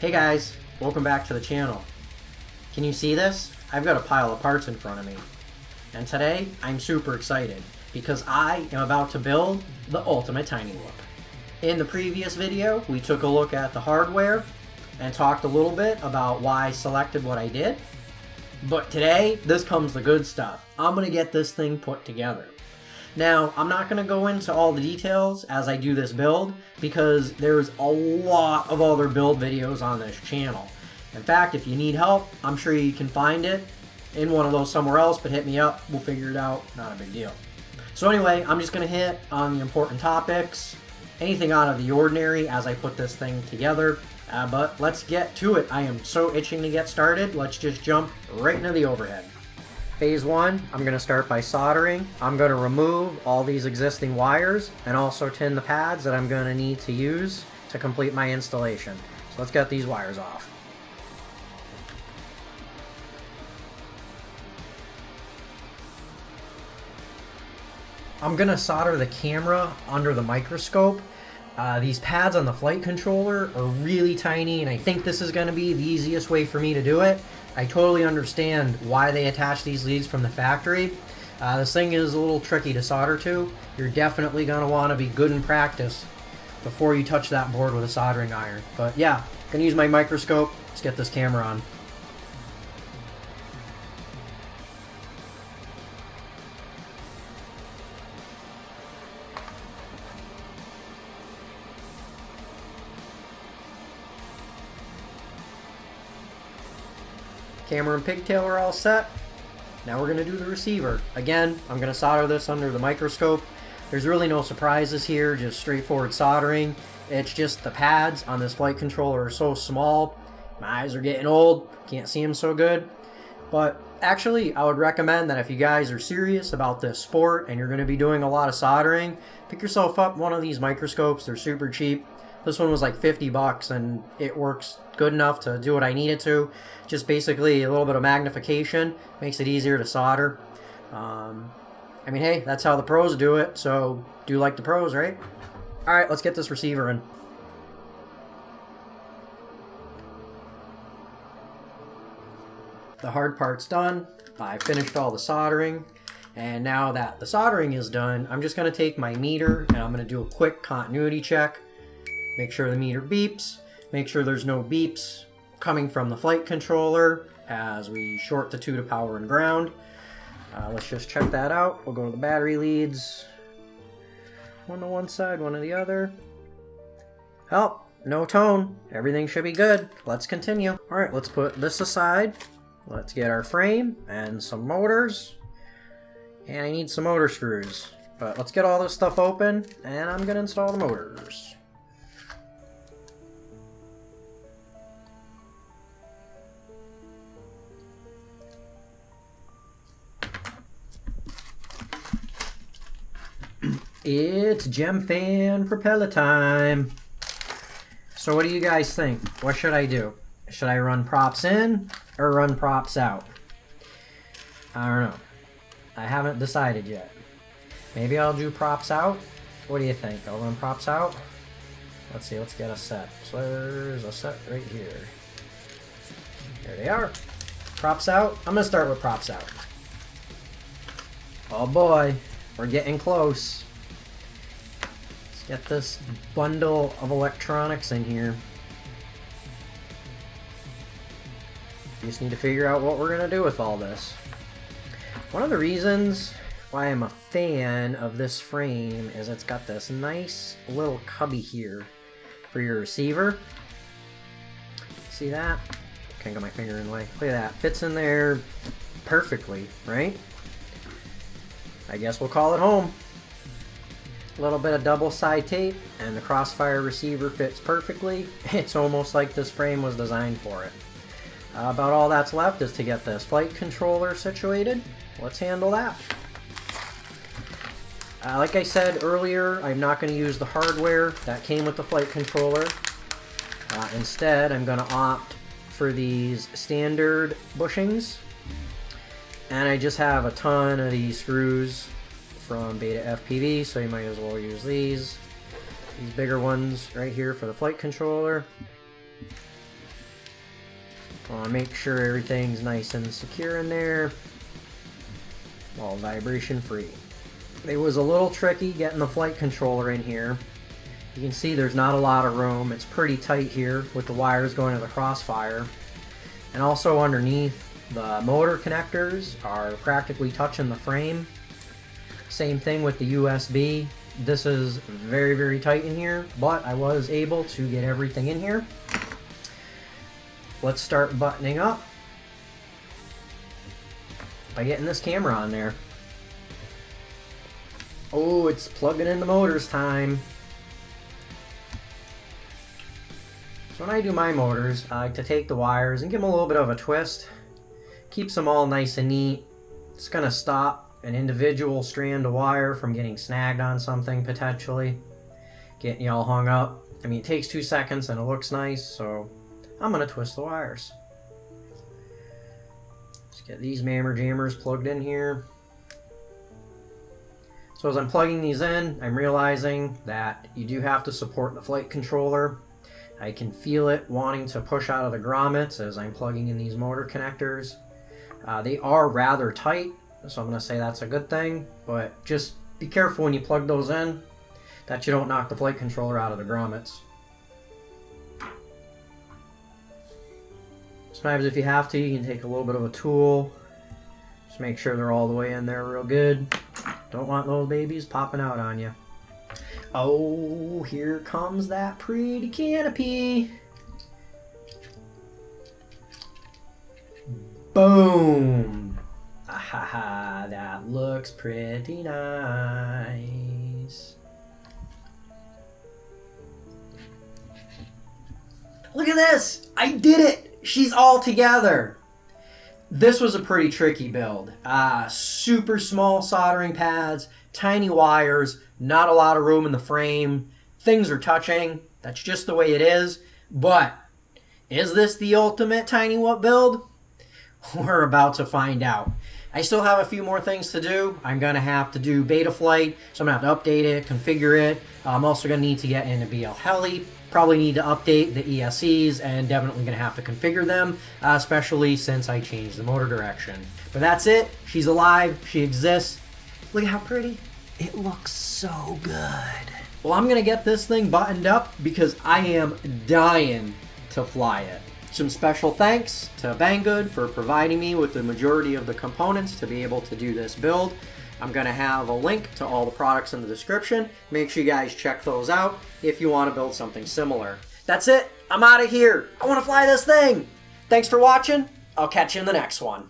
Hey guys, welcome back to the channel. Can you see this? I've got a pile of parts in front of me. And today, I'm super excited because I am about to build the ultimate tiny whoop. In the previous video, we took a look at the hardware and talked a little bit about why I selected what I did. But today, this comes the good stuff. I'm going to get this thing put together. Now, I'm not going to go into all the details as I do this build because there's a lot of other build videos on this channel. In fact, if you need help, I'm sure you can find it in one of those somewhere else, but hit me up, we'll figure it out, not a big deal. So anyway, I'm just going to hit on the important topics, anything out of the ordinary as I put this thing together. But let's get to it. I am so itching to get started. Let's just jump right into the overhead. Phase 1, I'm going to start by soldering. I'm going to remove all these existing wires and also tin the pads that I'm going to need to use to complete my installation. So let's get these wires off. I'm going to solder the camera under the microscope. These pads on the flight controller are really tiny, and I think this is going to be the easiest way for me to do it. I totally understand why they attach these leads from the factory. This thing is a little tricky to solder to. You're definitely going to want to be good in practice before you touch that board with a soldering iron. But yeah, I'm going to use my microscope. Let's get this camera on. Camera and pigtail are all set. Now we're going to do the receiver. Again, I'm going to solder this under the microscope. There's really no surprises here, just straightforward soldering. It's just the pads on this flight controller are so small. My eyes are getting old, can't see them so good. But actually, I would recommend that if you guys are serious about this sport and you're going to be doing a lot of soldering, pick yourself up one of these microscopes. They're super cheap. This one was like 50 bucks and it works good enough to do what I need it to. Just basically a little bit of magnification makes it easier to solder. I mean, hey, that's how the pros do it, so do like the pros, right? Alright, let's get this receiver in. The hard part's done. I finished all the soldering. And now that the soldering is done, I'm just going to take my meter and I'm going to do a quick continuity check. Make sure the meter beeps. Make sure there's no beeps coming from the flight controller as we short the two to power and ground. Let's just check that out. We'll go to the battery leads. One to one side, one to the other. Oh, no tone. Everything should be good. Let's continue. Alright, let's put this aside. Let's get our frame and some motors. And I need some motor screws. But let's get all this stuff open and I'm going to install the motors. It's Gemfan propeller time. So what do you guys think? What should I do? Should I run props in or run props out? I don't know. I haven't decided yet. Maybe I'll do props out. What do you think? I'll run props out? Let's see, let's get a set. So there's a set right here. There they are. Props out. I'm going to start with props out. Oh boy, we're getting close. Get this bundle of electronics in here. Just need to figure out what we're going to do with all this. One of the reasons why I'm a fan of this frame is it's got this nice little cubby here for your receiver. See that? Can't get my finger in the way. Look at that. Fits in there perfectly, right? I guess we'll call it home. A little bit of double side tape and the CROSSFIRE receiver fits perfectly. It's almost like this frame was designed for it. About all that's left is to get this flight controller situated. Let's handle that. Like I said earlier, I'm not going to use the hardware that came with the flight controller. Instead, I'm going to opt for these standard bushings. And I just have a ton of these screws from Beta FPV, so you might as well use these bigger ones right here for the flight controller. I want to make sure everything's nice and secure in there. All vibration free. It was a little tricky getting the flight controller in here. You can see there's not a lot of room. It's pretty tight here with the wires going to the CROSSFIRE. And also underneath, the motor connectors are practically touching the frame. Same thing with the USB. This is very, very tight in here, but I was able to get everything in here. Let's start buttoning up by getting this camera on there. Oh, it's plugging in the motors time. So when I do my motors, I like to take the wires and give them a little bit of a twist. Keeps them all nice and neat. It's going to stop an individual strand of wire from getting snagged on something potentially. Getting you all hung up. I mean, it takes 2 seconds and it looks nice, so I'm going to twist the wires. Let's get these mammer jammers plugged in here. So as I'm plugging these in, I'm realizing that you do have to support the flight controller. I can feel it wanting to push out of the grommets as I'm plugging in these motor connectors. They are rather tight, so I'm going to say that's a good thing, but just be careful when you plug those in that you don't knock the flight controller out of the grommets. Sometimes if you have to, you can take a little bit of a tool. Just make sure they're all the way in there real good. Don't want those babies popping out on you. Oh, here comes that pretty canopy. Boom. Ah, that looks pretty nice. Look at this. I did it. She's all together. This was a pretty tricky build. Super small soldering pads, tiny wires, not a lot of room in the frame. Things are touching. That's just the way it is. But is this the ultimate tiny what build? We're about to find out. I still have a few more things to do. I'm going to have to do beta flight, so I'm going to have to update it, configure it. I'm also going to need to get into BL Heli. Probably need to update the ESCs and definitely going to have to configure them, especially since I changed the motor direction. But that's it. She's alive. She exists. Look at how pretty. It looks so good. Well, I'm going to get this thing buttoned up because I am dying to fly it. Some special thanks to Banggood for providing me with the majority of the components to be able to do this build. I'm going to have a link to all the products in the description. Make sure you guys check those out if you want to build something similar. That's it. I'm out of here. I want to fly this thing. Thanks for watching. I'll catch you in the next one.